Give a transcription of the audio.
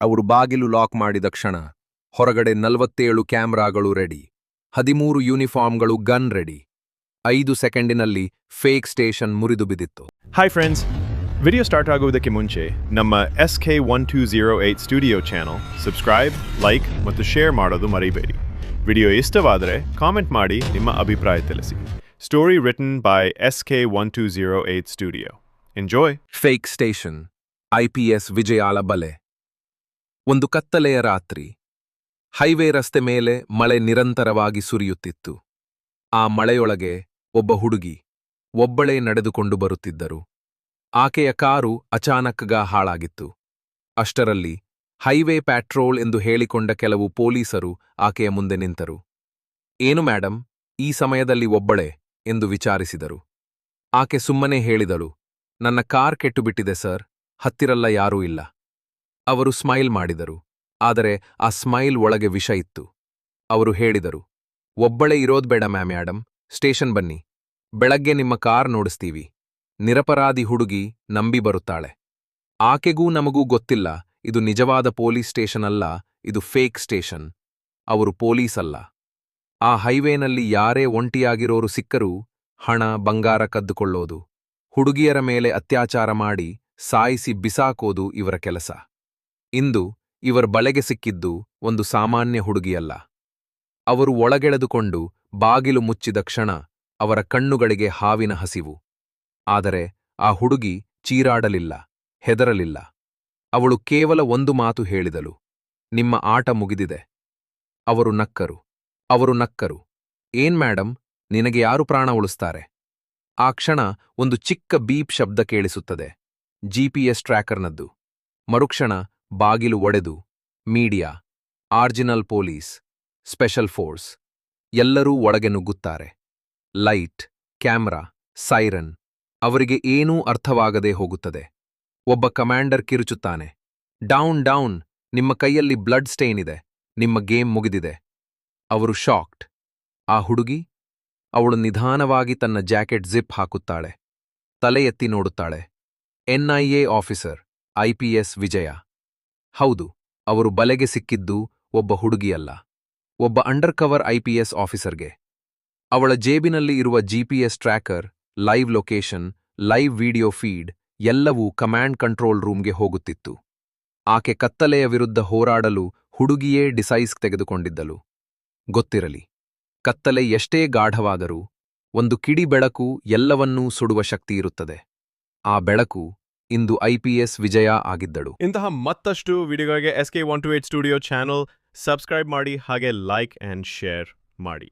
ಅವರು ಬಾಗಿಲು ಲಾಕ್ ಮಾಡಿದ ಕ್ಷಣ ಹೊರಗಡೆ 47 ಕ್ಯಾಮ್ರಾಗಳು ರೆಡಿ, 13 ಯೂನಿಫಾರ್ಮ್ಗಳು, ಗನ್ ರೆಡಿ. 5 ಸೆಕೆಂಡಿನಲ್ಲಿ ಫೇಕ್ ಸ್ಟೇಷನ್ ಮುರಿದು ಬಿದ್ದಿತ್ತು. Hi friends, video start ಆಗುವುದಕ್ಕೆ ಮುಂಚೆ ನಮ್ಮ SK1208 studio channel subscribe, like ಮತ್ತು ಶೇರ್ ಮಾಡೋದು ಮರಿಬೇಡಿ. ವಿಡಿಯೋ ಇಷ್ಟವಾದರೆ ಕಾಮೆಂಟ್ ಮಾಡಿ ನಿಮ್ಮ ಅಭಿಪ್ರಾಯ ತಿಳಿಸಿ. Story written by SK1208 studio. Enjoy. Fake station, IPS ವಿಜಯಾಲ ಬಲೆ. ಒಂದು ಕತ್ತಲೆಯ ರಾತ್ರಿ, ಹೈವೇ ರಸ್ತೆ ಮೇಲೆ ಮಳೆ ನಿರಂತರವಾಗಿ ಸುರಿಯುತ್ತಿತ್ತು. ಆ ಮಳೆಯೊಳಗೆ ಒಬ್ಬ ಹುಡುಗಿ ಒಬ್ಬಳೇ ನಡೆದುಕೊಂಡು ಬರುತ್ತಿದ್ದರು. ಆಕೆಯ ಕಾರು ಅಚಾನಕ್ಗ ಹಾಳಾಗಿತ್ತು. ಅಷ್ಟರಲ್ಲಿ ಹೈವೇ ಪ್ಯಾಟ್ರೋಲ್ ಎಂದು ಹೇಳಿಕೊಂಡ ಕೆಲವು ಪೊಲೀಸರು ಆಕೆಯ ಮುಂದೆ ನಿಂತರು. ಏನು ಮೇಡಂ, ಈ ಸಮಯದಲ್ಲಿ ಒಬ್ಬಳೇ ಎಂದು ವಿಚಾರಿಸಿದರು. ಆಕೆ ಸುಮ್ಮನೆ ಹೇಳಿದಳು, ನನ್ನ ಕಾರ್ ಕೆಟ್ಟುಬಿಟ್ಟಿದೆ ಸರ್, ಹತ್ತಿರಲ್ಲ ಯಾರೂ ಇಲ್ಲ. ಅವರು ಸ್ಮೈಲ್ ಮಾಡಿದರು, ಆದರೆ ಆ ಸ್ಮೈಲ್ ಒಳಗೆ ವಿಷ ಇತ್ತು. ಅವರು ಹೇಳಿದರು, ಒಬ್ಬಳೇ ಇರೋದ್ಬೇಡ ಮ್ಯಾಡಂ, ಸ್ಟೇಷನ್ ಬನ್ನಿ, ಬೆಳಗ್ಗೆ ನಿಮ್ಮ ಕಾರ್ ನೋಡಿಸ್ತೀವಿ. ನಿರಪರಾಧಿ ಹುಡುಗಿ ನಂಬಿ ಬರುತ್ತಾಳೆ. ಆಕೆಗೂ ನಮಗೂ ಗೊತ್ತಿಲ್ಲ, ಇದು ನಿಜವಾದ ಪೊಲೀಸ್ ಸ್ಟೇಷನ್ ಅಲ್ಲ, ಇದು ಫೇಕ್ ಸ್ಟೇಷನ್. ಅವರು ಪೊಲೀಸ್ ಅಲ್ಲ. ಆ ಹೈವೇನಲ್ಲಿ ಯಾರೇ ಒಂಟಿಯಾಗಿರೋರು ಸಿಕ್ಕರೂ ಹಣ, ಬಂಗಾರ ಕದ್ದುಕೊಳ್ಳೋದು, ಹುಡುಗಿಯರ ಮೇಲೆ ಅತ್ಯಾಚಾರ ಮಾಡಿ ಸಾಯಿಸಿ ಬಿಸಾಕೋದು ಇವರ ಕೆಲಸ. ಇಂದು ಇವರ ಬಲೆಗೆ ಸಿಕ್ಕಿದ್ದು ಒಂದು ಸಾಮಾನ್ಯ ಹುಡುಗಿಯಲ್ಲ. ಅವರು ಒಳಗೆಳೆದುಕೊಂಡು ಬಾಗಿಲು ಮುಚ್ಚಿದ ಕ್ಷಣ ಅವರ ಕಣ್ಣುಗಳಿಗೆ ಹಾವಿನ ಹಸಿವು. ಆದರೆ ಆ ಹುಡುಗಿ ಚೀರಾಡಲಿಲ್ಲ, ಹೆದರಲಿಲ್ಲ. ಅವಳು ಕೇವಲ ಒಂದು ಮಾತು ಹೇಳಿದಳು, ನಿಮ್ಮ ಆಟ ಮುಗಿದಿದೆ. ಅವರು ನಕ್ಕರು. ಏನ್ ಮೇಡಂ, ನಿನಗೆ ಯಾರು ಪ್ರಾಣ ಉಳಿಸ್ತಾರೆ? ಆ ಕ್ಷಣ ಒಂದು ಚಿಕ್ಕ ಬೀಪ್ ಶಬ್ದ ಕೇಳಿಸುತ್ತದೆ, GPS ಟ್ರ್ಯಾಕರ್ನದ್ದು. ಮರುಕ್ಷಣ ಬಾಗಿಲು ಒಡೆದು ಮೀಡಿಯಾ, ಆರ್ಜಿನಲ್ ಪೊಲೀಸ್, ಸ್ಪೆಷಲ್ ಫೋರ್ಸ್ ಎಲ್ಲರೂ ಒಳಗೆ ನುಗ್ಗುತ್ತಾರೆ. Light, camera, siren. ಅವರಿಗೆ ಏನೂ ಅರ್ಥವಾಗದೆ ಹೋಗುತ್ತದೆ. ಒಬ್ಬ ಕಮಾಂಡರ್ ಕಿರುಚುತ್ತಾನೆ, ಡೌನ್ ಡೌನ್, ನಿಮ್ಮ ಕೈಯಲ್ಲಿ ಬ್ಲಡ್ ಸ್ಟೇನ್ ಇದೆ, ನಿಮ್ಮ ಗೇಮ್ ಮುಗಿದಿದೆ. ಅವರು ಶಾಕ್ಡ್. ಆ ಹುಡುಗಿ? ಅವಳು ನಿಧಾನವಾಗಿ ತನ್ನ ಜಾಕೆಟ್ ಜಿಪ್ ಹಾಕುತ್ತಾಳೆ, ತಲೆ ಎತ್ತಿ ನೋಡುತ್ತಾಳೆ. NIA ಆಫೀಸರ್, IPS ವಿಜಯ. ಹೌದು, ಅವರು ಬಲೆಗೆ ಸಿಕ್ಕಿದ್ದು ಒಬ್ಬ ಹುಡುಗಿಯಲ್ಲ, ಒಬ್ಬ ಅಂಡರ್ ಕವರ್ IPS ಆಫೀಸರ್ಗೆ. ಅವಳ ಜೇಬಿನಲ್ಲಿ ಇರುವ GPS tracker, live location, live video feed ಎಲ್ಲವೂ ಕಮಾಂಡ್ ಕಂಟ್ರೋಲ್ ರೂಮ್ಗೆ ಹೋಗುತ್ತಿತ್ತು. ಆಕೆ ಕತ್ತಲೆಯ ವಿರುದ್ಧ ಹೋರಾಡಲು ಹುಡುಗಿಯೇ ಡಿಸೈಸ್ ತೆಗೆದುಕೊಂಡಿದ್ದಳು. ಗೊತ್ತಿರಲಿ, ಕತ್ತಲೆ ಎಷ್ಟೇ ಗಾಢವಾದರೂ ಒಂದು ಕಿಡಿ ಬೆಳಕು ಎಲ್ಲವನ್ನೂ ಸುಡುವ ಶಕ್ತಿಯಿರುತ್ತದೆ. ಆ ಬೆಳಕು ಇಂದು IPS ವಿಜಯ ಆಗಿದ್ದಳು. ಇಂತಹ ಮತ್ತಷ್ಟು ವಿಡಿಯೋಗಳಿಗೆ SK1208 ಸ್ಟುಡಿಯೋ ಚಾನೆಲ್ ಸಬ್ಸ್ಕ್ರೈಬ್ ಮಾಡಿ, ಹಾಗೆ ಲೈಕ್ ಆ್ಯಂಡ್ ಶೇರ್ ಮಾಡಿ.